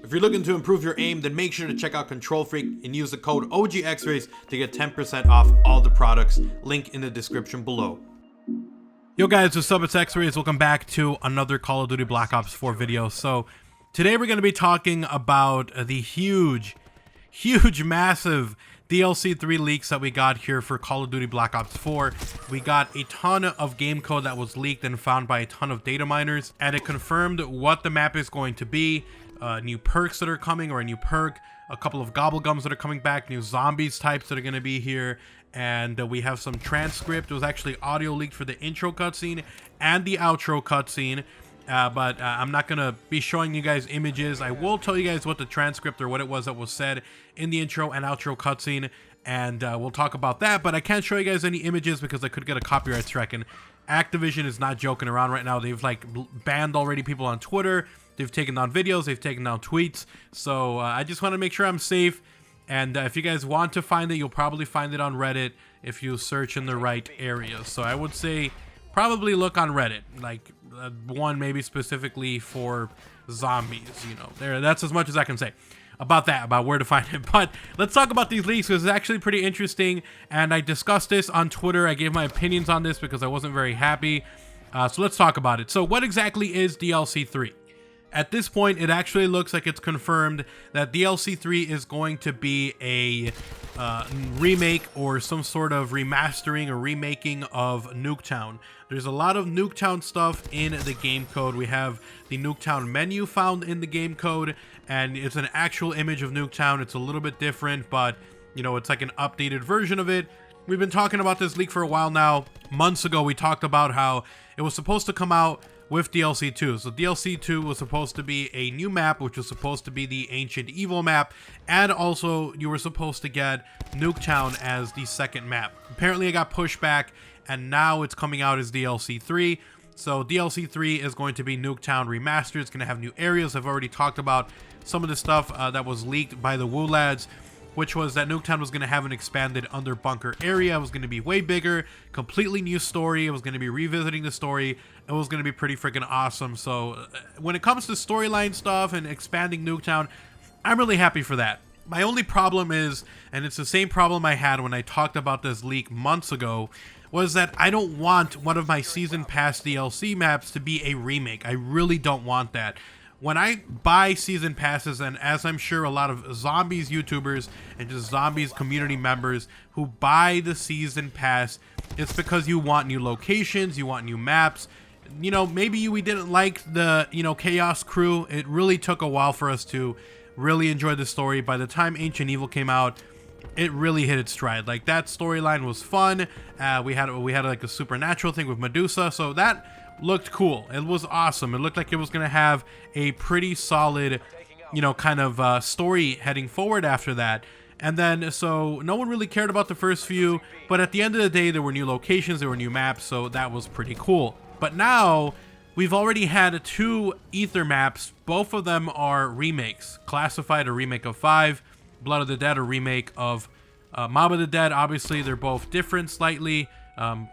If you're looking to improve your aim, then make sure to check out Control Freak and use the code OGXRAYZ to get 10% off all the products. Link in the description below. Yo guys, what's up? It's XRAYZ. Welcome back to another Call of Duty Black Ops 4 video. So today we're going to be talking about the huge, massive DLC 3 leaks that we got here for Call of Duty Black Ops 4. We got a ton of game code that was leaked and found by a ton of data miners, and it confirmed what the map is going to be, new perks that are coming, or a new perk, a couple of gobblegums that are coming back, new zombies types that are going to be here, and we have some transcript. It was actually audio leaked for the intro cutscene and the outro cutscene. But I'm not going to be showing you guys images. I will tell you guys what the transcript or what it was that was said in the intro and outro cutscene, and we'll talk about that. But I can't show you guys any images because I could get a copyright strike, and Activision is not joking around right now. They've like banned already people on Twitter. They've taken down videos. They've taken down tweets. So I just want to make sure I'm safe. And if you guys want to find it, you'll probably find it on Reddit if you search in the right areas. So I would say probably look on Reddit, like one maybe specifically for zombies, you know. That's as much as I can say about that, about where to find it. But let's talk about these leaks, because it's actually pretty interesting, and I discussed this on Twitter. I gave my opinions on this because I wasn't very happy. So let's talk about it. So what exactly is DLC 3? At this point, it actually looks like it's confirmed that DLC 3 is going to be a remake or some sort of remastering or remaking of Nuketown. There's a lot of Nuketown stuff in the game code. We have the Nuketown menu found in the game code, and it's an actual image of Nuketown. It's a little bit different, but you know, it's like an updated version of it. We've been talking about this leak for a while now. Months ago, we talked about how it was supposed to come out with DLC 2. So DLC 2 was supposed to be a new map, which was supposed to be the Ancient Evil map, and also you were supposed to get Nuketown as the second map. Apparently it got pushed back, and now it's coming out as DLC 3. So DLC 3 is going to be Nuketown Remastered. It's going to have new areas. I've already talked about some of the stuff that was leaked by the Whas, which was that Nuketown was going to have an expanded under bunker area. It was going to be way bigger, completely new story. It was going to be revisiting the story. It was going to be pretty freaking awesome. So when it comes to storyline stuff and expanding Nuketown, I'm really happy for that. My only problem is, and it's the same problem I had when I talked about this leak months ago, was that I don't want one of my Season Pass DLC maps to be a remake. I really don't want that. When I buy season passes, and as I'm sure a lot of zombies YouTubers and just zombies community members who buy the season pass, it's because you want new locations, you want new maps. You know, maybe we didn't like the, Chaos Crew. It really took a while for us to really enjoy the story. By the time Ancient Evil came out, it really hit its stride. Like, that storyline was fun. We had like a supernatural thing with Medusa, so that looked cool. It was awesome. It looked like it was going to have a pretty solid, kind of story heading forward after that. And then, so no one really cared about the first few, but at the end of the day, there were new locations, there were new maps, so that was pretty cool. But now, we've already had 2 Ether maps. Both of them are remakes. Classified, a remake of 5. Blood of the Dead, a remake of Mob of the Dead. Obviously, they're both different slightly.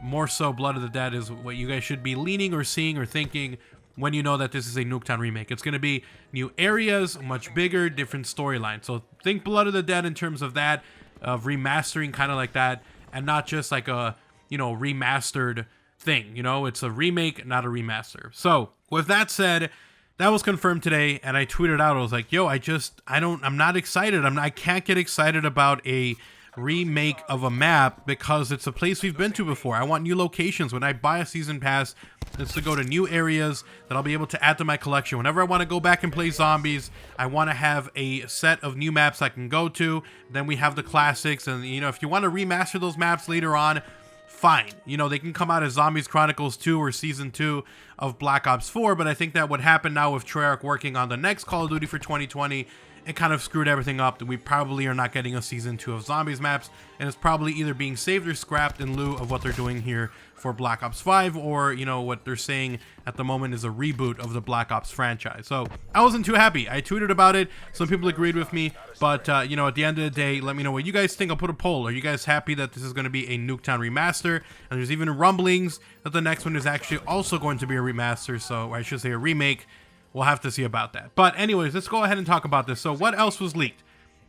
More so, Blood of the Dead is what you guys should be leaning or seeing or thinking when you know that this is a Nuketown remake. It's going to be new areas, much bigger, different storyline. So think Blood of the Dead in terms of that, of remastering, kind of like that, and not just like a, remastered thing. It's a remake, not a remaster. So with that said, that was confirmed today, and I tweeted out, I was like, yo, I'm not excited. I can't get excited about a remake of a map because it's a place we've been to before. I want new locations. When I buy a season pass, it's to go to new areas that I'll be able to add to my collection. Whenever I want to go back and play zombies, I want to have a set of new maps I can go to. Then we have the classics, and if you want to remaster those maps later on, fine. They can come out as Zombies Chronicles 2 or Season 2 of Black Ops 4, but I think that would happen now with Treyarch working on the next Call of Duty for 2020. It kind of screwed everything up. We probably are not getting a Season 2 of Zombies maps, and it's probably either being saved or scrapped in lieu of what they're doing here for Black Ops 5, or, what they're saying at the moment is a reboot of the Black Ops franchise. So I wasn't too happy. I tweeted about it. Some people agreed with me, but, at the end of the day, let me know what you guys think. I'll put a poll. Are you guys happy that this is going to be a Nuketown remaster? And there's even rumblings that the next one is actually also going to be a remaster, so I should say a remake. we'll have to see about that. But anyways, let's go ahead and talk about this. So what else was leaked?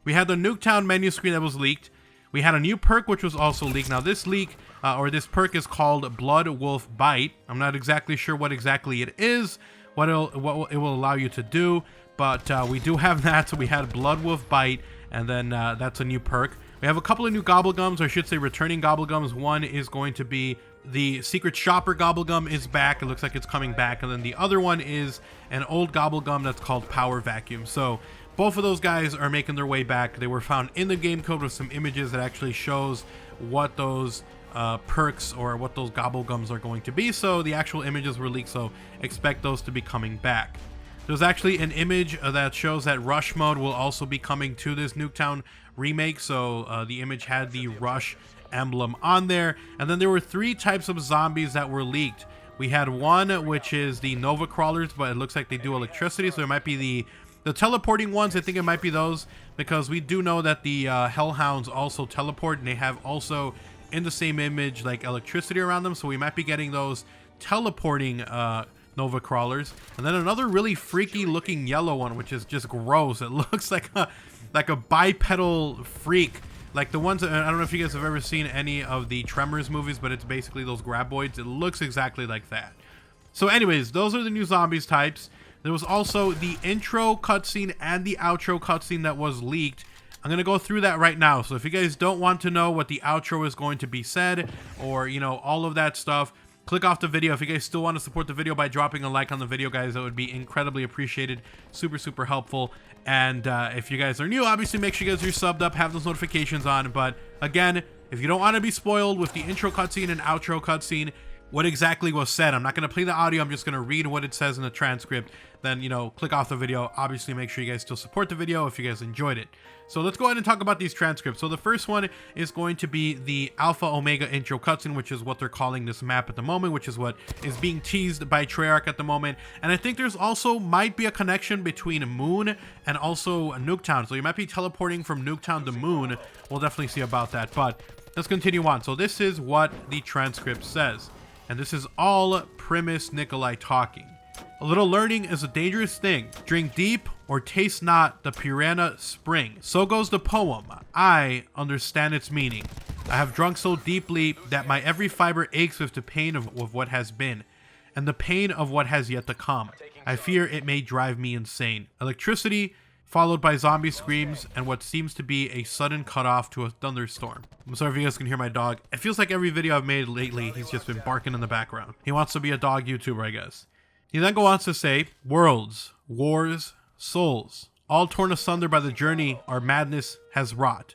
We had the Nuketown menu screen that was leaked. We had a new perk which was also leaked. Now this leak, or this perk is called Blood Wolf Bite. I'm not exactly sure what exactly it is, what it will allow you to do, but we do have that. So we had Blood Wolf Bite, and then that's a new perk. We have a couple of new Gobblegums, or I should say returning Gobblegums. One is going to be the Secret Shopper Gobblegum is back. It looks like it's coming back. And then the other one is an old Gobblegum that's called Power Vacuum. So both of those guys are making their way back. They were found in the game code with some images that actually shows what those perks or what those Gobblegums are going to be. So the actual images were leaked, so expect those to be coming back. There's actually an image that shows that Rush mode will also be coming to this Nuketown remake. So the image had the Rush emblem on there. And then there were 3 types of zombies that were leaked. We had one which is the Nova Crawlers, but it looks like they do electricity. So there might be the teleporting ones. I think it might be those, because we do know that the Hellhounds also teleport, and they have also in the same image like electricity around them. So we might be getting those teleporting Nova Crawlers. And then another really freaky looking yellow one, which is just gross. It looks like a bipedal freak, like the ones that, I don't know if you guys have ever seen any of the Tremors movies, but it's basically those graboids. It looks exactly like that. So anyways, those are the new zombies types. There was also the intro cutscene and the outro cutscene that was leaked. I'm going to go through that right now. So if you guys don't want to know what the outro is going to be said, or, you know, all of that stuff, click off the video. If you guys still want to support the video by dropping a like on the video, guys, that would be incredibly appreciated. Super, super helpful. And if you guys are new, obviously make sure you guys are subbed up, have those notifications on. But again, if you don't want to be spoiled with the intro cutscene and outro cutscene, what exactly was said, I'm not going to play the audio, I'm just going to read what it says in the transcript. Then, you know, click off the video. Obviously, make sure you guys still support the video if you guys enjoyed it. So let's go ahead and talk about these transcripts. So the first one is going to be the Alpha Omega intro cutscene, which is what they're calling this map at the moment, which is what is being teased by Treyarch at the moment. And I think there's also might be a connection between Moon and also Nuketown. So you might be teleporting from Nuketown to Moon. We'll definitely see about that. But let's continue on. So this is what the transcript says. And this is all Primus Nikolai talking. A little learning is a dangerous thing. Drink deep or taste not the Piranha Spring. So goes the poem. I understand its meaning. I have drunk so deeply that my every fiber aches with the pain of what has been, and the pain of what has yet to come. I fear it may drive me insane. Electricity, followed by zombie screams and what seems to be a sudden cutoff to a thunderstorm. I'm sorry if you guys can hear my dog. It feels like every video I've made lately, he's just been barking in the background. He wants to be a dog YouTuber, I guess. He then goes on to say, worlds, wars, souls, all torn asunder by the journey our madness has wrought.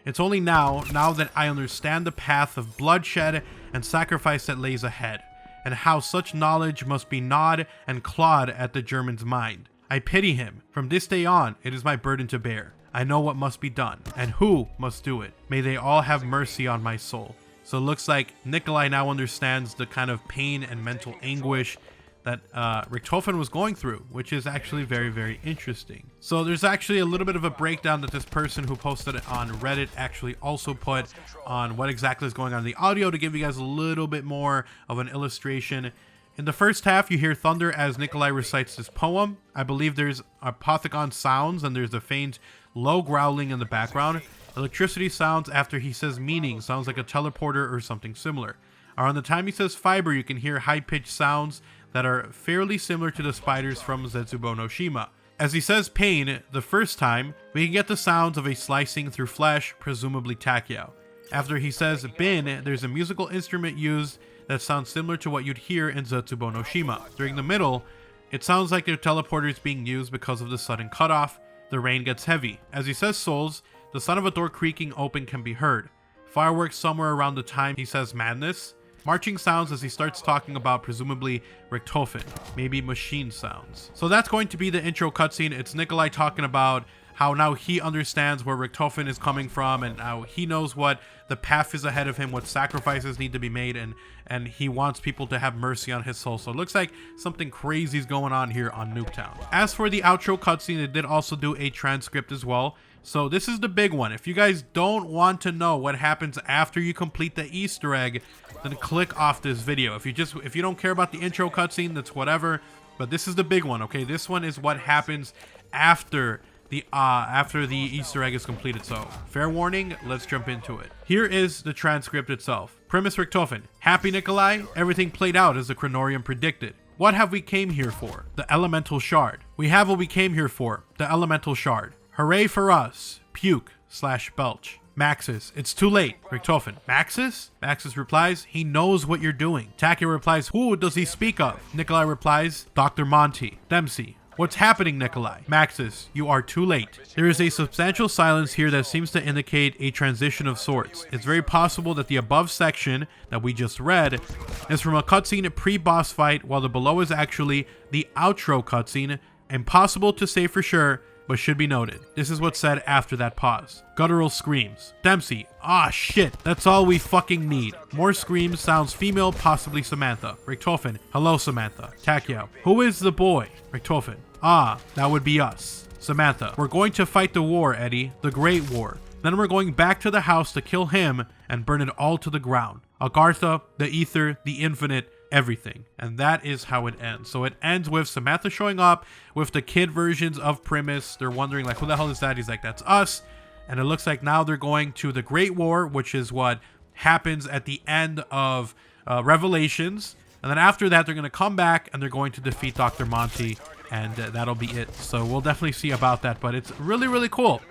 It's only now that I understand the path of bloodshed and sacrifice that lays ahead, and how such knowledge must be gnawed and clawed at the German's mind. I pity him. From this day on, it is my burden to bear. I know what must be done, and who must do it. May they all have mercy on my soul. So it looks like Nikolai now understands the kind of pain and mental anguish that Richtofen was going through, which is actually very, very interesting. So there's actually a little bit of a breakdown that this person who posted it on Reddit actually also put on what exactly is going on in the audio to give you guys a little bit more of an illustration. In the first half, you hear thunder as Nikolai recites this poem. I believe there's apothecon sounds and there's a faint low growling in the background. Electricity sounds after he says meaning, sounds like a teleporter or something similar. Around the time he says fiber, you can hear high-pitched sounds that are fairly similar to the spiders from Zetsubo no Shima. As he says pain the first time, we can get the sounds of a slicing through flesh, presumably Takeo. After he says bin, there's a musical instrument used that sounds similar to what you'd hear in Zetsubo no Shima. During the middle, it sounds like their teleporter is being used because of the sudden cutoff. The rain gets heavy. As he says souls, the sound of a door creaking open can be heard. Fireworks somewhere around the time he says madness. Marching sounds as he starts talking about presumably Richtofen, maybe machine sounds. So that's going to be the intro cutscene. It's Nikolai talking about how now he understands where Richtofen is coming from and how he knows what the path is ahead of him, what sacrifices need to be made, and he wants people to have mercy on his soul. So it looks like something crazy is going on here on Nuketown. As for the outro cutscene, it did also do a transcript as well. So this is the big one. If you guys don't want to know what happens after you complete the Easter egg, then click off this video. If you don't care about the intro cutscene, that's whatever. but this is the big one, okay? This one is what happens after the Easter egg is completed. So fair warning, let's jump into it. Here is the transcript itself. Premise Richtofen. Happy Nikolai, everything played out as the Chronorium predicted. What have we came here for? The Elemental Shard. We have what we came here for, the Elemental Shard. Hooray for us. Puke/belch. Maxis, it's too late. Richtofen, Maxis? Maxis replies, he knows what you're doing. Taki replies, who does he speak of? Nikolai replies, Dr. Monty. Dempsey, what's happening, Nikolai? Maxis, you are too late. There is a substantial silence here that seems to indicate a transition of sorts. It's very possible that the above section that we just read is from a cutscene pre-boss fight, while the below is actually the outro cutscene. Impossible to say for sure, but should be noted. This is what's said after that pause. Guttural screams. Dempsey, ah shit, that's all we fucking need. More screams, sounds female, possibly Samantha. Richtofen, hello Samantha. Takeo, who is the boy? Richtofen, ah, that would be us. Samantha, we're going to fight the war, Eddie, the Great War. Then we're going back to the house to kill him and burn it all to the ground. Agartha, the Ether, the Infinite, everything. And that is how it ends. So it ends with Samantha showing up with the kid versions of Primus. They're wondering like, who the hell is that? He's like, that's us. And it looks like now they're going to the Great War, which is what happens at the end of Revelations. And then after that, they're going to come back and they're going to defeat Dr. Monty, and that'll be it. So we'll definitely see about that, but it's really, really cool.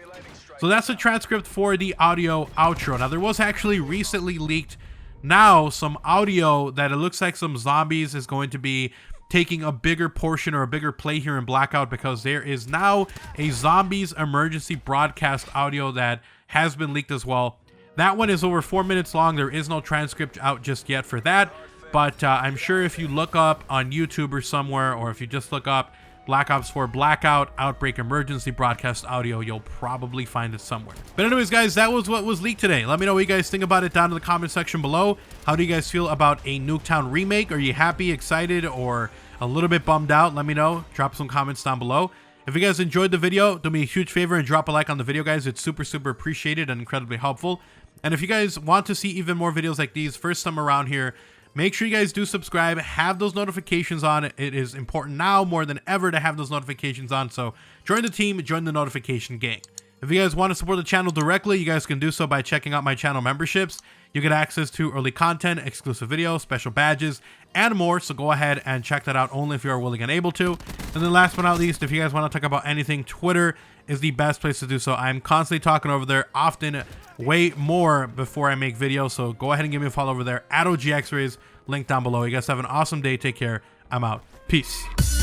So that's the transcript for the audio outro. Now there was actually recently leaked now some audio that it looks like some zombies is going to be taking a bigger portion or a bigger play here in Blackout, because there is now a zombies emergency broadcast audio that has been leaked as well. That one is over 4 minutes long. There is no transcript out just yet for that, but I'm sure if you look up on YouTube or somewhere, or if you just look up Black Ops 4 Blackout Outbreak Emergency Broadcast Audio, you'll probably find it somewhere. But anyways, guys, that was what was leaked today. Let me know what you guys think about it down in the comment section below. How do you guys feel about a Nuketown remake? Are you happy, excited, or a little bit bummed out? Let me know. Drop some comments down below. If you guys enjoyed the video, do me a huge favor and drop a like on the video, guys. It's super, super appreciated and incredibly helpful. And if you guys want to see even more videos like these, first time around here, make sure you guys do subscribe, have those notifications on. It is important now more than ever to have those notifications on. So join the team, join the notification gang. If you guys want to support the channel directly, you guys can do so by checking out my channel memberships. You get access to early content, exclusive videos, special badges, and more. So go ahead and check that out only if you are willing and able to. And then last but not least, if you guys want to talk about anything, Twitter is the best place to do so. I'm constantly talking over there, often way more before I make videos. So go ahead and give me a follow over there at OGXRAYZ, link down below. You guys have an awesome day. Take care. I'm out. Peace.